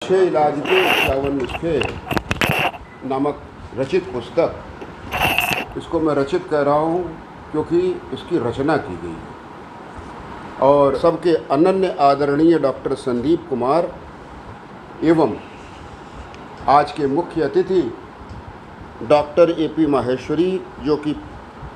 अच्छे इलाज के 51 नुस्खे नामक रचित पुस्तक, इसको मैं रचित कह रहा हूँ क्योंकि इसकी रचना की गई है और सबके अनन्य आदरणीय डॉक्टर संदीप कुमार एवं आज के मुख्य अतिथि डॉक्टर ए.पी. माहेश्वरी, जो कि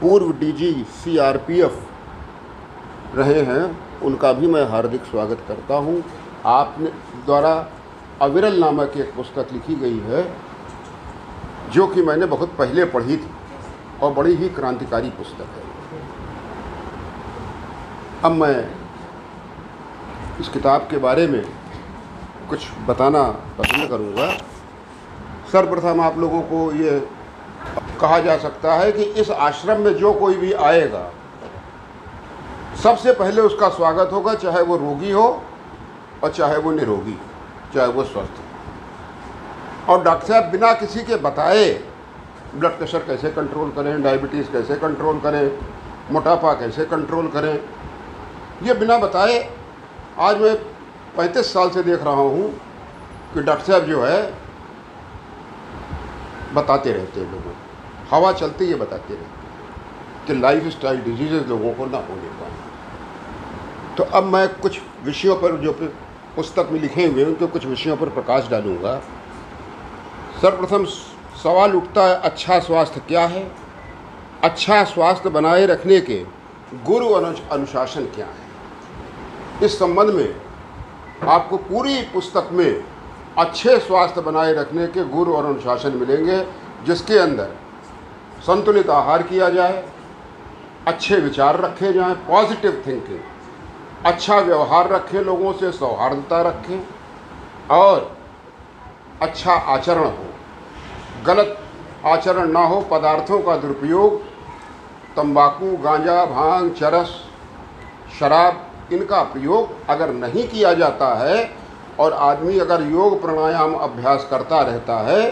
पूर्व डीजी सीआरपीएफ रहे हैं, उनका भी मैं हार्दिक स्वागत करता हूं। आपने द्वारा अविरल नामक एक पुस्तक लिखी गई है जो कि मैंने बहुत पहले पढ़ी थी और बड़ी ही क्रांतिकारी पुस्तक है। अब मैं इस किताब के बारे में कुछ बताना पसंद करूंगा। सर्वप्रथम आप लोगों को ये कहा जा सकता है कि इस आश्रम में जो कोई भी आएगा, सबसे पहले उसका स्वागत होगा, चाहे वो रोगी हो और चाहे वो निरोगी, चाहे वो स्वस्थ हो। और डॉक्टर साहब बिना किसी के बताए ब्लड प्रेशर कैसे कंट्रोल करें, डायबिटीज़ कैसे कंट्रोल करें, मोटापा कैसे कंट्रोल करें, ये बिना बताए आज मैं 35 साल से देख रहा हूँ कि डॉक्टर साहब जो है बताते रहते हैं लोगों को, हवा चलती है बताते रहते कि लाइफ स्टाइल डिजीज़ लोगों को ना होने पाए। तो अब मैं कुछ विषयों पर जो पुस्तक में लिखे हुए हैं उनके कुछ विषयों पर प्रकाश डालूंगा। सर्वप्रथम सवाल उठता है, अच्छा स्वास्थ्य क्या है? अच्छा स्वास्थ्य बनाए रखने के गुरु अनुशासन क्या है? इस संबंध में आपको पूरी पुस्तक में अच्छे स्वास्थ्य बनाए रखने के गुरु और अनुशासन मिलेंगे, जिसके अंदर संतुलित आहार किया जाए, अच्छे विचार रखे जाएं, पॉजिटिव थिंकिंग, अच्छा व्यवहार रखें, लोगों से सौहार्दता रखें और अच्छा आचरण हो, गलत आचरण ना हो, पदार्थों का दुरुपयोग, तंबाकू, गांजा, भांग, चरस, शराब, इनका प्रयोग अगर नहीं किया जाता है और आदमी अगर योग प्राणायाम अभ्यास करता रहता है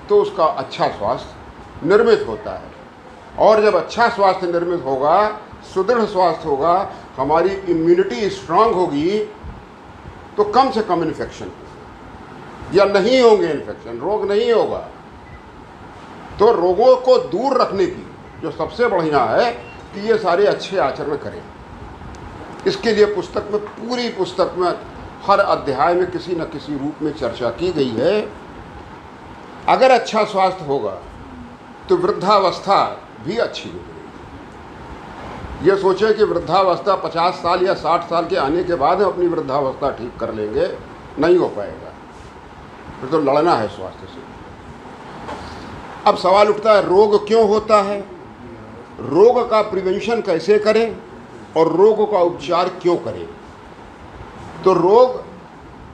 तो उसका अच्छा स्वास्थ्य निर्मित होता है। और जब अच्छा स्वास्थ्य निर्मित होगा, सुदृढ़ स्वास्थ्य होगा, हमारी इम्यूनिटी स्ट्रांग होगी, तो कम से कम इन्फेक्शन या नहीं होंगे, इन्फेक्शन, रोग नहीं होगा। तो रोगों को दूर रखने की जो सबसे बढ़िया है कि ये सारे अच्छे आचरण करें। इसके लिए पुस्तक में, पूरी पुस्तक में हर अध्याय में किसी न किसी रूप में चर्चा की गई है। अगर अच्छा स्वास्थ्य होगा तो वृद्धावस्था भी अच्छी होगी। ये सोचे कि वृद्धावस्था 50 साल या 60 साल के आने के बाद हम अपनी वृद्धावस्था ठीक कर लेंगे, नहीं हो पाएगा। फिर तो लड़ना है स्वास्थ्य से। अब सवाल उठता है, रोग क्यों होता है? रोग का प्रिवेंशन कैसे करें और रोग का उपचार क्यों करें? तो रोग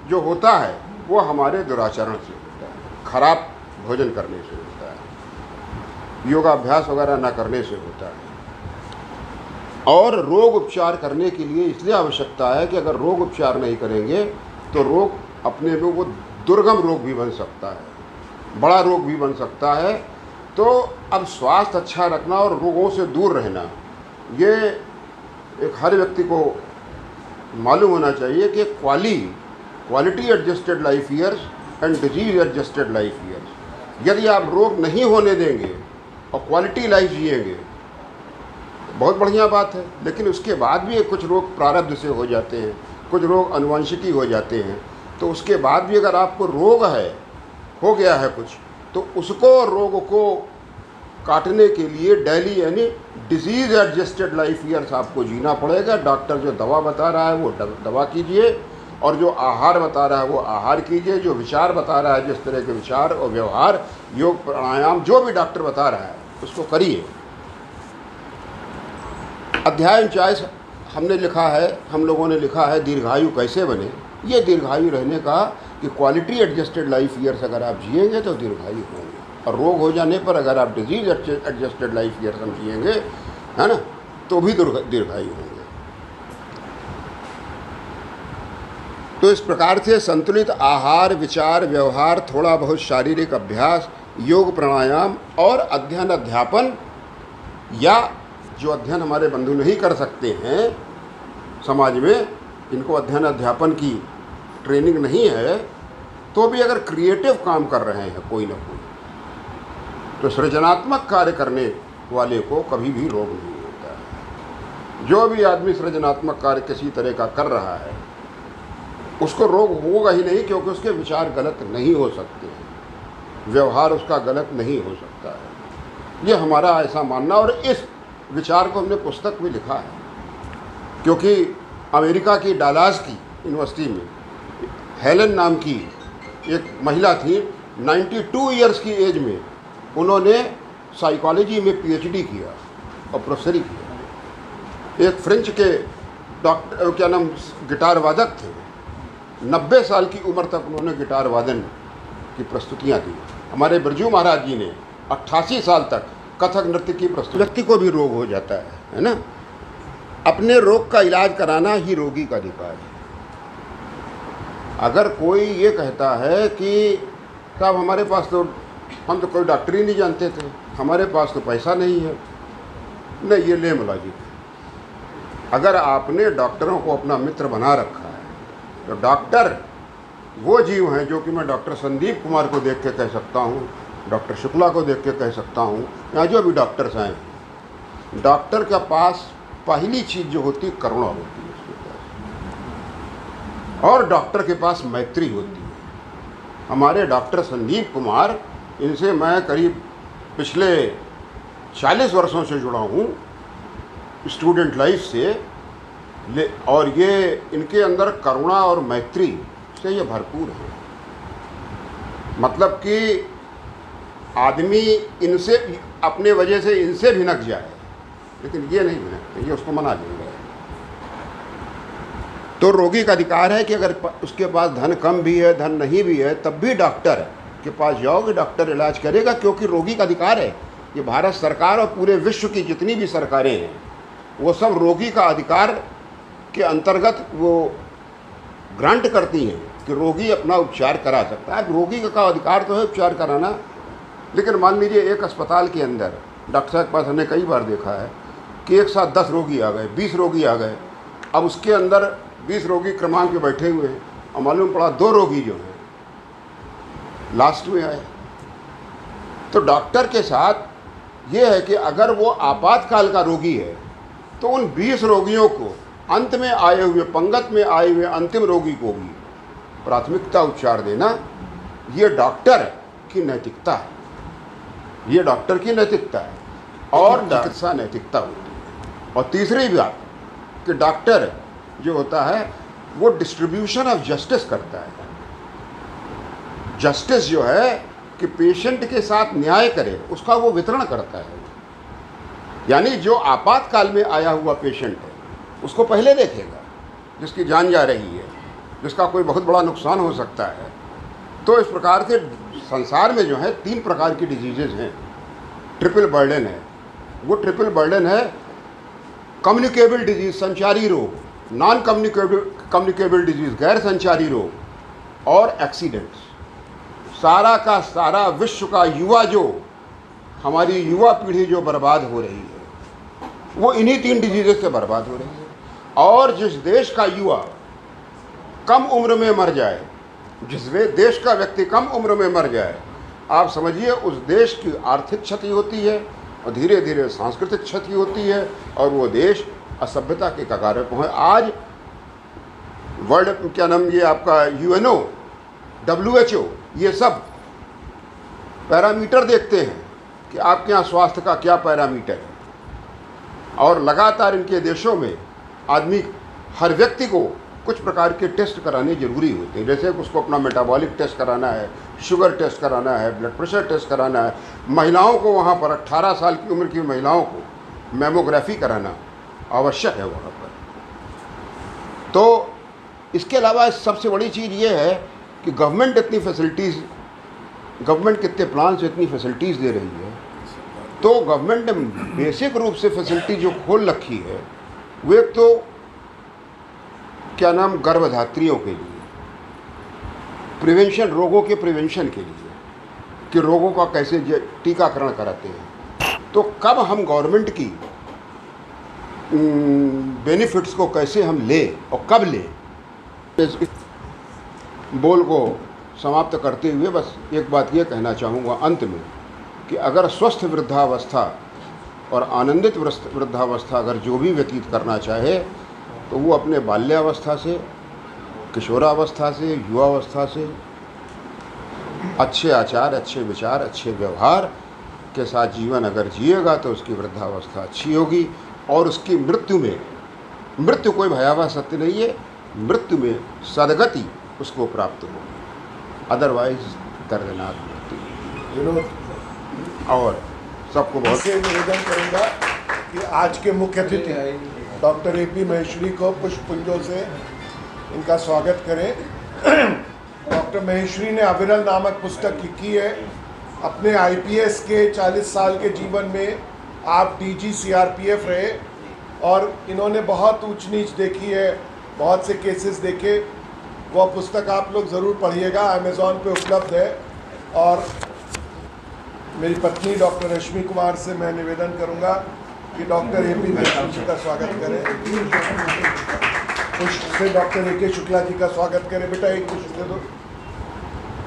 जो होता है वो हमारे दुराचरण से होता है, खराब भोजन करने से होता है, योगाभ्यास वगैरह न करने से होता है। और रोग उपचार करने के लिए इसलिए आवश्यकता है कि अगर रोग उपचार नहीं करेंगे तो रोग अपने में वो दुर्गम रोग भी बन सकता है, बड़ा रोग भी बन सकता है। तो अब स्वास्थ्य अच्छा रखना और रोगों से दूर रहना, ये एक हर व्यक्ति को मालूम होना चाहिए कि quality adjusted life years and disease adjusted life years. यदि आप रोग नहीं होने देंगे और क्वालिटी लाइफ जिएंगे, बहुत बढ़िया बात है। लेकिन उसके बाद भी कुछ रोग प्रारब्ध से हो जाते हैं, कुछ रोग अनुवंशिकी हो जाते हैं। तो उसके बाद भी अगर आपको रोग है, हो गया है कुछ, तो उसको रोग को काटने के लिए डेली यानी डिजीज़ एडजस्टेड लाइफ ईयर्स आपको जीना पड़ेगा। डॉक्टर जो दवा बता रहा है वो दवा कीजिए, और जो आहार बता रहा है वो आहार कीजिए, जो विचार बता रहा है, जिस तरह के विचार और व्यवहार, योग प्राणायाम, जो भी डॉक्टर बता रहा है उसको करिए। अध्याय 49 हमने लिखा है, हम लोगों ने लिखा है दीर्घायु कैसे बने। ये दीर्घायु रहने का कि क्वालिटी एडजस्टेड लाइफ ईयर्स अगर आप जिएंगे तो दीर्घायु होंगे, और रोग हो जाने पर अगर आप डिजीज एडजस्टेड लाइफ ईयर्स हम जिएंगे, है ना, तो भी दीर्घायु होंगे। तो इस प्रकार से संतुलित आहार, विचार, व्यवहार, थोड़ा बहुत शारीरिक अभ्यास, योग प्राणायाम और अध्ययन अध्यापन, या जो अध्ययन हमारे बंधु नहीं कर सकते हैं समाज में, इनको अध्ययन अध्यापन की ट्रेनिंग नहीं है, तो भी अगर क्रिएटिव काम कर रहे हैं कोई ना कोई, तो सृजनात्मक कार्य करने वाले को कभी भी रोग नहीं होता है। जो भी आदमी सृजनात्मक कार्य किसी तरह का कर रहा है उसको रोग होगा ही नहीं, क्योंकि उसके विचार गलत नहीं हो सकते हैं, व्यवहार उसका गलत नहीं हो सकता है। ये हमारा ऐसा मानना, और इस विचार को हमने पुस्तक में लिखा है। क्योंकि अमेरिका की डालास की यूनिवर्सिटी में हेलन नाम की एक महिला थी, 92 ईयर्स की एज में उन्होंने साइकोलॉजी में पीएचडी किया और प्रोफेसरी किया। एक फ्रेंच के डॉक्टर, क्या नाम, गिटार वादक थे, 90 साल की उम्र तक उन्होंने गिटार वादन की प्रस्तुतियाँ दी। हमारे बिरजू महाराज जी ने 88 साल तक कथक नृत्य की प्रस्तुति। व्यक्ति को भी रोग हो जाता है ना। अपने रोग का इलाज कराना ही रोगी का अधिकार है। अगर कोई ये कहता है कि साहब हमारे पास तो, हम तो कोई डॉक्टर ही नहीं जानते थे, हमारे पास तो पैसा नहीं है, नहीं, ये लेम लॉजिक है। अगर आपने डॉक्टरों को अपना मित्र बना रखा है, तो डॉक्टर वो जीव हैं जो कि मैं डॉक्टर संदीप कुमार को देख के कह सकता हूँ, डॉक्टर शुक्ला को देख के कह सकता हूँ, या जो भी डॉक्टर्स हैं, डॉक्टर के पास पहली चीज़ जो होती है करुणा होती है उसके पास, और डॉक्टर के पास मैत्री होती है। हमारे डॉक्टर संदीप कुमार, इनसे मैं करीब पिछले 40 वर्षों से जुड़ा हूँ, स्टूडेंट लाइफ से, और ये इनके अंदर करुणा और मैत्री से ये भरपूर है। मतलब कि आदमी इनसे अपने वजह से इनसे भिनक जाए, लेकिन ये नहीं भिनकते, ये उसको मना देंगे। तो रोगी का अधिकार है कि अगर उसके पास धन कम भी है, धन नहीं भी है, तब भी डॉक्टर के पास जाओगे, डॉक्टर इलाज करेगा, क्योंकि रोगी का अधिकार है। ये भारत सरकार और पूरे विश्व की जितनी भी सरकारें हैं वो सब रोगी का अधिकार के अंतर्गत वो ग्रांट करती हैं कि रोगी अपना उपचार करा सकता है। रोगी का अधिकार तो है उपचार कराना, लेकिन मान लीजिए एक अस्पताल के अंदर, डॉक्टर साहब के पास हमने कई बार देखा है कि एक साथ 10 रोगी आ गए, 20 रोगी आ गए। अब उसके अंदर 20 रोगी क्रमांक पे बैठे हुए हैं, और मालूम पड़ा 2 रोगी जो हैं लास्ट में आए। तो डॉक्टर के साथ ये है कि अगर वो आपातकाल का रोगी है तो उन 20 रोगियों को, अंत में आए हुए, पंगत में आए हुए अंतिम रोगी को भी प्राथमिकता उपचार देना, ये डॉक्टर की नैतिकता है। ये डॉक्टर की नैतिकता है, और चिकित्सा नैतिकता होती है। और तीसरी बात कि डॉक्टर जो होता है वो डिस्ट्रीब्यूशन ऑफ जस्टिस करता है। जस्टिस जो है कि पेशेंट के साथ न्याय करे, उसका वो वितरण करता है। यानी जो आपातकाल में आया हुआ पेशेंट है उसको पहले देखेगा, जिसकी जान जा रही है, जिसका कोई बहुत बड़ा नुकसान हो सकता है। तो इस प्रकार के संसार में जो है 3 प्रकार की डिजीजेज हैं, ट्रिपल बर्डन है। वो ट्रिपल बर्डन है कम्युनिकेबल डिजीज, संचारी रोग, नॉन कम्युनिकेबल डिजीज, गैर संचारी रोग, और एक्सीडेंट्स। सारा का सारा विश्व का युवा, जो हमारी युवा पीढ़ी जो बर्बाद हो रही है, वो इन्हीं 3 डिजीज़ से बर्बाद हो रही है। और जिस देश का युवा कम उम्र में मर जाए, जिस देश का व्यक्ति कम उम्र में मर जाए, आप समझिए उस देश की आर्थिक क्षति होती है, और धीरे धीरे सांस्कृतिक क्षति होती है, और वो देश असभ्यता के कगार पर है। आज वर्ल्ड, क्या नाम, ये आपका UNO, WHO, ये सब पैरामीटर देखते हैं कि आपके यहाँ स्वास्थ्य का क्या पैरामीटर है, और लगातार इनके देशों में आदमी, हर व्यक्ति को कुछ प्रकार के टेस्ट कराने जरूरी होते हैं। जैसे उसको अपना मेटाबॉलिक टेस्ट कराना है, शुगर टेस्ट कराना है, ब्लड प्रेशर टेस्ट कराना है। महिलाओं को वहाँ पर 18 साल की उम्र की महिलाओं को मैमोग्राफी कराना आवश्यक है वहाँ पर। तो इसके अलावा सबसे बड़ी चीज़ ये है कि गवर्नमेंट इतनी फैसिलिटीज़, गवर्नमेंट कितने प्लान से इतनी फैसिलिटीज़ दे रही है, तो गवर्नमेंट ने बेसिक रूप से फैसिलिटी जो खोल रखी है वो एक तो, क्या नाम, गर्भधात्रियों के लिए प्रिवेंशन, रोगों के प्रिवेंशन के लिए, कि रोगों का कैसे टीकाकरण कराते हैं। तो कब हम गवर्नमेंट की बेनिफिट्स को कैसे हम लें और कब लें, बोल को समाप्त करते हुए बस एक बात ये कहना चाहूँगा अंत में कि अगर स्वस्थ वृद्धावस्था और आनंदित वृद्धावस्था अगर जो भी व्यतीत करना चाहे तो वो अपने बाल्यावस्था से, किशोरावस्था से, युवावस्था से अच्छे आचार, अच्छे विचार, अच्छे व्यवहार के साथ जीवन अगर जिएगा तो उसकी वृद्धावस्था अच्छी होगी और उसकी मृत्यु कोई भयावह सत्य नहीं है, मृत्यु में सदगति उसको प्राप्त होगी, अदरवाइज दर्दनाक मृत्यु। और सबको बहुत से निवेदन करूंगा कि आज के मुख्य अतिथि डॉक्टर AP महेश्वरी को पुष्पपुंजों से इनका स्वागत करें। डॉक्टर महेश्वरी ने अविरल नामक पुस्तक लिखी है। अपने IPS के 40 साल के जीवन में आप DG CRPF रहे और इन्होंने बहुत ऊंच नीच देखी है, बहुत से केसेस देखे। वह पुस्तक आप लोग ज़रूर पढ़िएगा, अमेज़ॉन पे उपलब्ध है। और मेरी पत्नी डॉक्टर रश्मि कुमार से मैं निवेदन करूंगा कि डॉक्टर AP महेश्वरी जी का स्वागत करें। पुष्प से डॉक्टर AK शुक्ला जी का स्वागत करें। बेटा एक पुष्प दे दो।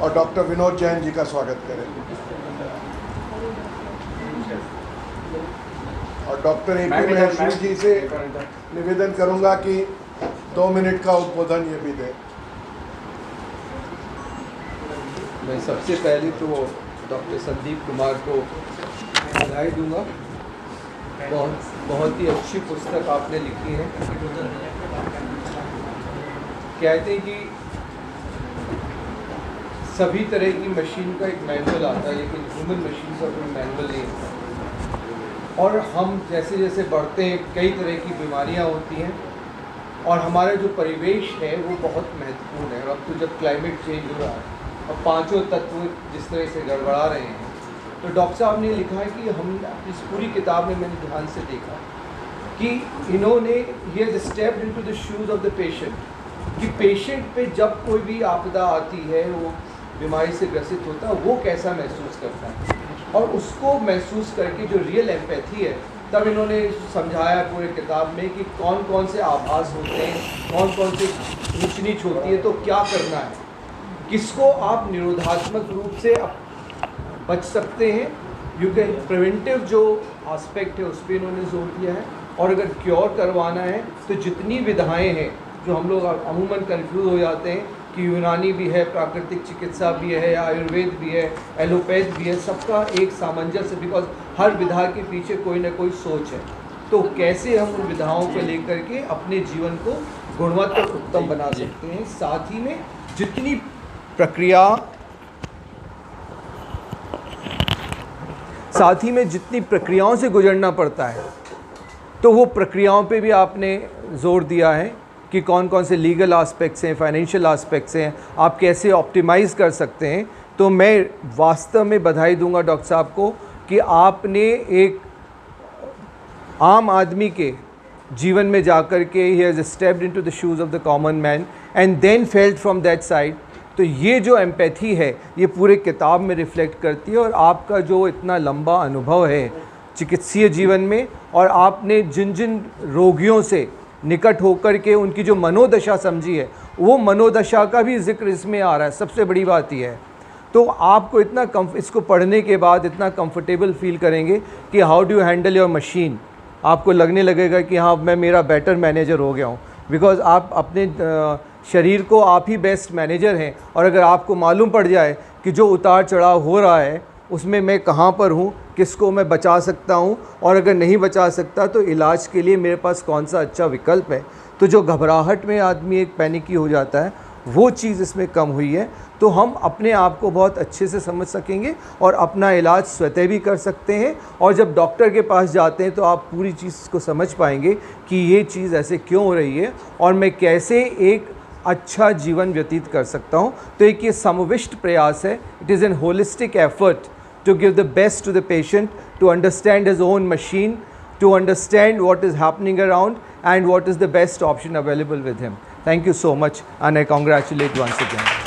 और डॉक्टर विनोद जैन जी का स्वागत करें। और डॉक्टर AP महेश्वरी जी से निवेदन करूंगा कि 2 मिनट का उद्बोधन ये भी दें। मैं सबसे पहले तो डॉक्टर संदीप कुमार को बधाई दूंगा। बहुत ही अच्छी पुस्तक आपने लिखी है। कहते हैं कि सभी तरह की मशीन का एक मैनुअल आता है, लेकिन ह्यूमन मशीन का कोई मैनुअल नहीं होता। और हम जैसे जैसे बढ़ते हैं कई तरह की बीमारियां होती हैं और हमारा जो परिवेश है वो बहुत महत्वपूर्ण है। और अब तो जब क्लाइमेट चेंज हो रहा है और 5 तत्व जिस तरह से गड़बड़ा रहे हैं, तो डॉक्टर साहब ने लिखा है कि हम इस पूरी किताब में मैंने ध्यान से देखा कि इन्होंने he has stepped into the shoes of the patient, कि पेशेंट पे जब कोई भी आपदा आती है, वो बीमारी से ग्रसित होता है, वो कैसा महसूस करता है और उसको महसूस करके जो रियल एम्पैथी है, तब इन्होंने समझाया पूरे किताब में कि कौन कौन से आभास होते हैं, कौन कौन से ऊंच नीच होती है, तो क्या करना है, किसको आप निरोधात्मक रूप से बच सकते हैं। यू कैन प्रिवेंटिव जो एस्पेक्ट है उस पर इन्होंने जोर दिया है। और अगर क्योर करवाना है तो जितनी विधाएं हैं, जो हम लोग अमूमन कंफ्यूज हो जाते हैं कि यूनानी भी है, प्राकृतिक चिकित्सा भी है, आयुर्वेद भी है, एलोपैथ भी है, सबका एक सामंजस्य, बिकॉज हर विधा के पीछे कोई ना कोई सोच है। तो कैसे हम उन विधाओं को लेकर के अपने जीवन को गुणवत्ता उत्तम बना सकते हैं। साथ ही में जितनी प्रक्रियाओं से गुजरना पड़ता है, तो वो प्रक्रियाओं पे भी आपने ज़ोर दिया है कि कौन कौन से लीगल आस्पेक्ट्स हैं, फाइनेंशियल आस्पेक्ट्स हैं, आप कैसे ऑप्टिमाइज़ कर सकते हैं। तो मैं वास्तव में बधाई दूंगा डॉक्टर साहब को कि आपने एक आम आदमी के जीवन में जाकर के ही has stepped into the shoes of the common man and then felt from that side. तो ये जो एम्पैथी है ये पूरे किताब में रिफ्लेक्ट करती है। और आपका जो इतना लंबा अनुभव है चिकित्सीय जीवन में, और आपने जिन जिन रोगियों से निकट होकर के उनकी जो मनोदशा समझी है, वो मनोदशा का भी जिक्र इसमें आ रहा है। सबसे बड़ी बात यह है। तो आपको इतना इसको पढ़ने के बाद इतना कंफर्टेबल फील करेंगे कि how do you handle your machine. आपको लगने लगेगा कि हाँ, मैं मेरा बेटर मैनेजर हो गया हूँ, बिकॉज़ आप अपने शरीर को आप ही बेस्ट मैनेजर हैं। और अगर आपको मालूम पड़ जाए कि जो उतार चढ़ाव हो रहा है उसमें मैं कहाँ पर हूँ, किसको मैं बचा सकता हूँ, और अगर नहीं बचा सकता तो इलाज के लिए मेरे पास कौन सा अच्छा विकल्प है, तो जो घबराहट में आदमी एक पैनिकी हो जाता है, वो चीज़ इसमें कम हुई है। तो हम अपने आप को बहुत अच्छे से समझ सकेंगे और अपना इलाज स्वतः भी कर सकते हैं। और जब डॉक्टर के पास जाते हैं तो आप पूरी चीज़ को समझ पाएंगे कि ये चीज़ ऐसे क्यों हो रही है और मैं कैसे एक अच्छा जीवन व्यतीत कर सकता हूँ। तो एक ये समविष्ट प्रयास है। It is an holistic effort to give the best to the patient, to understand his own machine, to understand what is happening around and what is the best option available with him. Thank you so much and I congratulate once again.